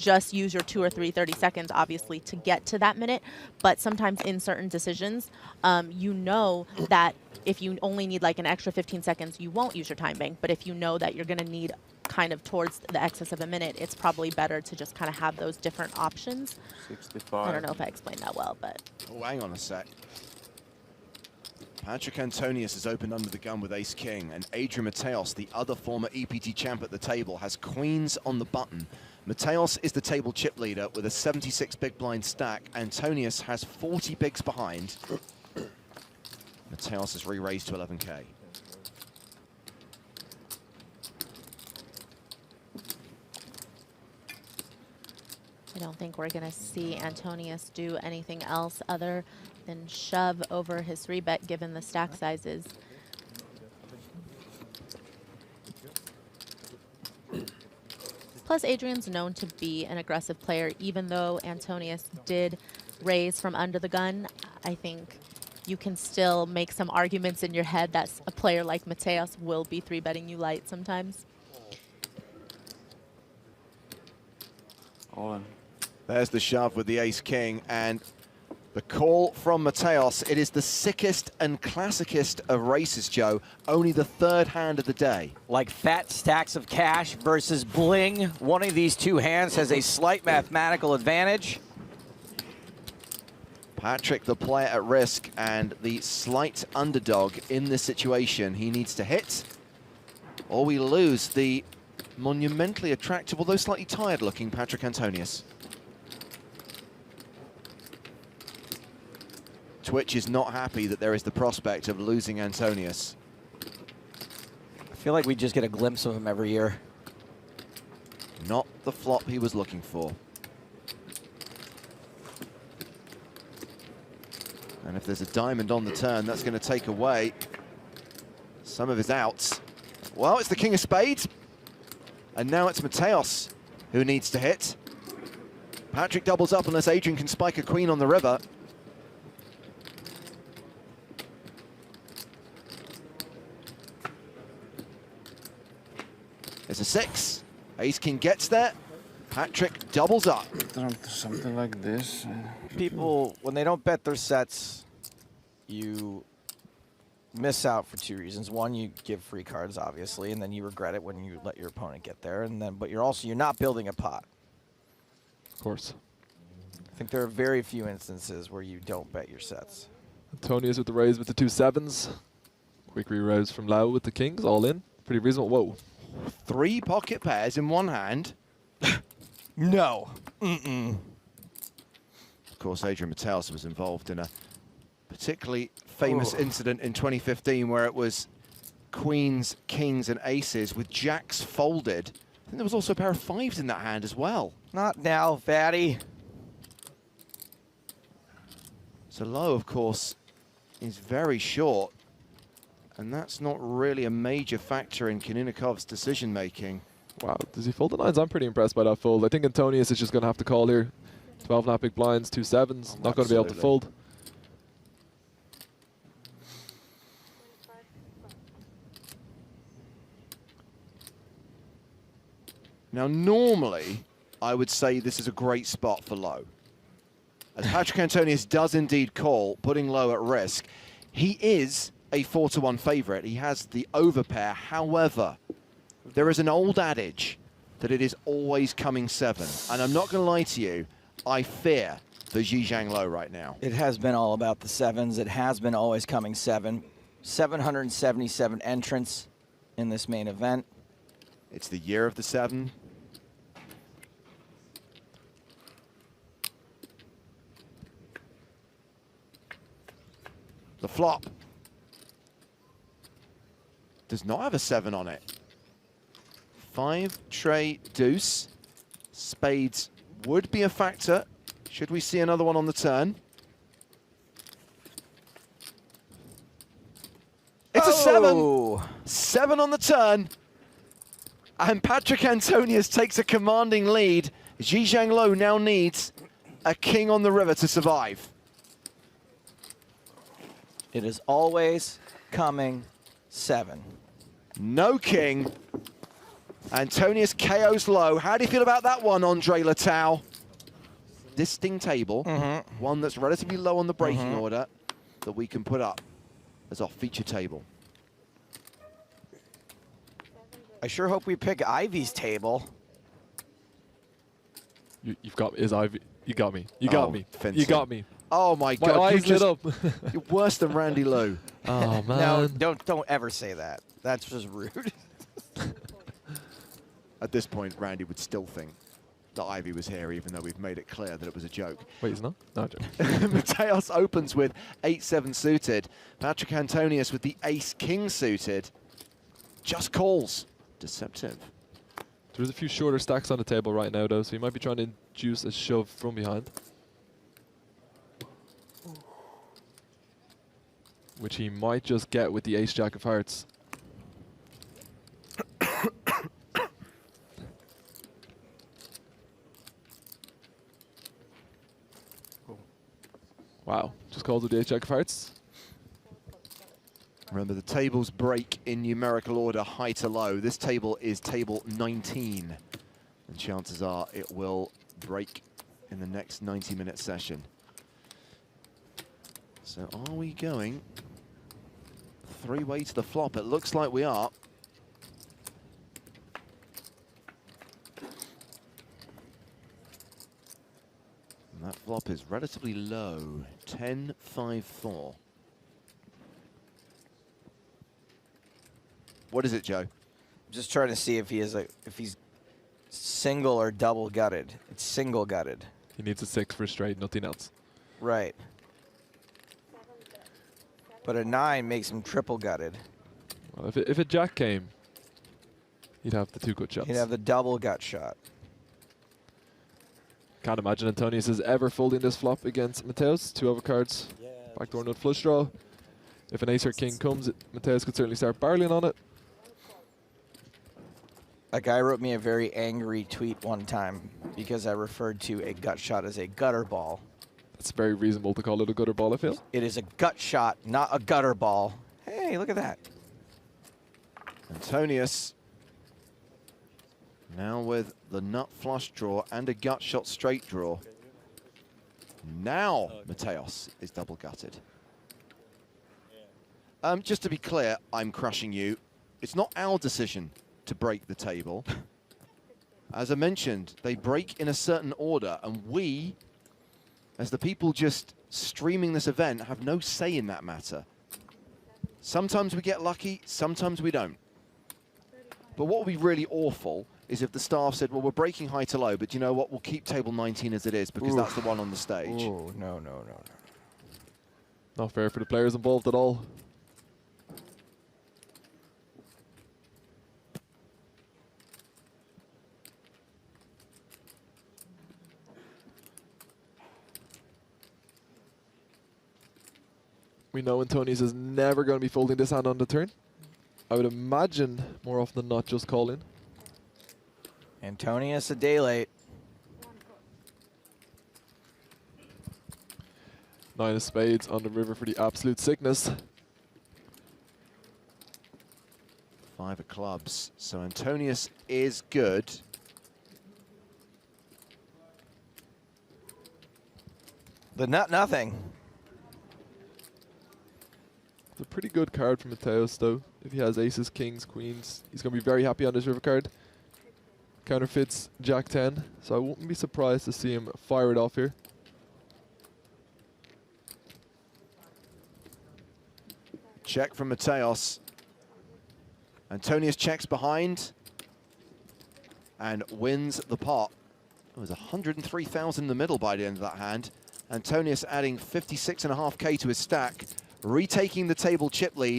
just use your 2 or 3 30 seconds, obviously, to get to that minute. But sometimes in certain decisions, you know that if you only need like an extra 15 seconds, you won't use your time bank. But if you know that you're going to need kind of towards the excess of a minute, it's probably better to just kind of have those different options. 65. I don't know if I explained that well, but... Oh, hang on a sec. Patrik Antonius has opened under the gun with ace-king, and Adrian Mateos, the other former EPT champ at the table, has queens on the button. Mateos is the table chip leader with a 76 big blind stack. Antonius has 40 bigs behind. Mateos has re-raised to 11K. I don't think we're going to see Antonius do anything else other than shove over his 3-bet given the stack sizes. Plus, Adrian's known to be an aggressive player. Even though Antonius did raise from under the gun, I think you can still make some arguments in your head that a player like Mateos will be 3-betting you light sometimes. All in. There's the shove with the ace-king, and the call from Mateos. It is the sickest and classicest of races, Joe. Only the third hand of the day. Like fat stacks of cash versus bling. One of these two hands has a slight mathematical advantage. Patrik, the player at risk and the slight underdog in this situation. He needs to hit, or we lose the monumentally attractive, although slightly tired-looking Patrik Antonius. Twitch is not happy that there is the prospect of losing Antonius. I feel like we just get a glimpse of him every year. Not the flop he was looking for. And if there's a diamond on the turn, that's going to take away some of his outs. Well, it's the king of spades. And now it's Mateos who needs to hit. Patrik doubles up unless Adrian can spike a queen on the river. There's a 6. Ace-king gets there. Patrik doubles up. Something like this. People, when they don't bet their sets, you miss out for 2 reasons. One, you give free cards, obviously, and then you regret it when you let your opponent get there. And then, but you're not building a pot. Of course. I think there are very few instances where you don't bet your sets. Antonius with the raise with the 2 7s. Quick re-raise from Lau with the kings, all in. Pretty reasonable. Whoa. 3 pocket pairs in one hand. No. Mm-mm. Of course, Adrian Mateos was involved in a particularly famous incident in 2015 where it was queens, kings, and aces with jacks folded. I think there was also a pair of 5s in that hand as well. Not now, fatty. So low, of course, is very short. And that's not really a major factor in Kanunikov's decision-making. Wow, does he fold the 9s? I'm pretty impressed by that fold. I think Antonius is just going to have to call here. 12 not big blinds, 2 7s. Not going to be able to fold. Now, normally, I would say this is a great spot for low. As Patrik Antonius does indeed call, putting low at risk. He is a 4-to-1 favorite. He has the overpair. However, there is an old adage that it is always coming 7. And I'm not going to lie to you, I fear for Zhejiang Lo right now. It has been all about the 7s. It has been always coming 7. 777 entrants in this main event. It's the year of the 7. The flop does not have a 7 on it. 5 tray deuce. Spades would be a factor. Should we see another one on the turn? It's a 7. 7 on the turn. And Patrik Antonius takes a commanding lead. Zhejiang Lo now needs a king on the river to survive. It is always coming 7. No king. Antonius KO's low. How do you feel about that one, Andre Latau? Distinct table, one that's relatively low on the breaking order that we can put up as our feature table. I sure hope we pick Ivy's table. You've got is Ivy. You got me. You got me. Fencing. You got me. Oh my My God! eyes lit up. You're worse than Randy Lowe. Oh No, man. don't ever say that. That's just rude. At this point, Randy would still think that Ivy was here, even though we've made it clear that it was a joke. Wait, it's not? No, joke. Mateos opens with 8-7 suited. Patrik Antonius with the ace-king suited. Just calls. Deceptive. There's a few shorter stacks on the table right now, though, so he might be trying to induce a shove from behind. Which he might just get with the ace-jack of hearts. Wow, just calls with the ace-jack of hearts. Remember, the tables break in numerical order, high to low. This table is table 19. And chances are it will break in the next 90-minute session. So are we going three-way to the flop? It looks like we are. And that flop is relatively low, 10-5-4. What is it, Joe? Just trying to see if he's single or double gutted. It's single gutted. He needs a 6 for a straight, nothing else. Right. But a 9 makes him triple gutted. Well, if a jack came, he'd have the 2 good shots. He'd have the double gut shot. Can't imagine Antonius is ever folding this flop against Mateos. 2 overcards, backdoor nut flush draw. If an ace or king comes, Mateos could certainly start barreling on it. A guy wrote me a very angry tweet one time because I referred to a gut shot as a gutter ball. It's very reasonable to call it a gutter ball, I feel. It is a gut shot, not a gutter ball. Hey, look at that. Antonius now with the nut flush draw and a gut shot straight draw. Now Mateos is double gutted. Just to be clear, I'm crushing you. It's not our decision to break the table. As I mentioned, they break in a certain order, and we, as the people just streaming this event, have no say in that matter. Sometimes we get lucky, sometimes we don't. But what would be really awful is if the staff said, well, we're breaking high to low, but you know what, we'll keep table 19 as it is because that's the one on the stage. Ooh, no. Not fair for the players involved at all. We know Antonius is never going to be folding this hand on the turn. I would imagine more often than not just calling. Antonius a day late. 9 of spades on the river for the absolute sickness. 5 of clubs. So Antonius is good. The nut nothing. It's a pretty good card for Mateos, though. If he has aces, kings, queens, he's going to be very happy on this river card. Counterfeits Jack 10, so I wouldn't be surprised to see him fire it off here. Check from Mateos. Antonius checks behind and wins the pot. It was 103,000 in the middle by the end of that hand. Antonius adding 56.5K to his stack, retaking the table chip lead.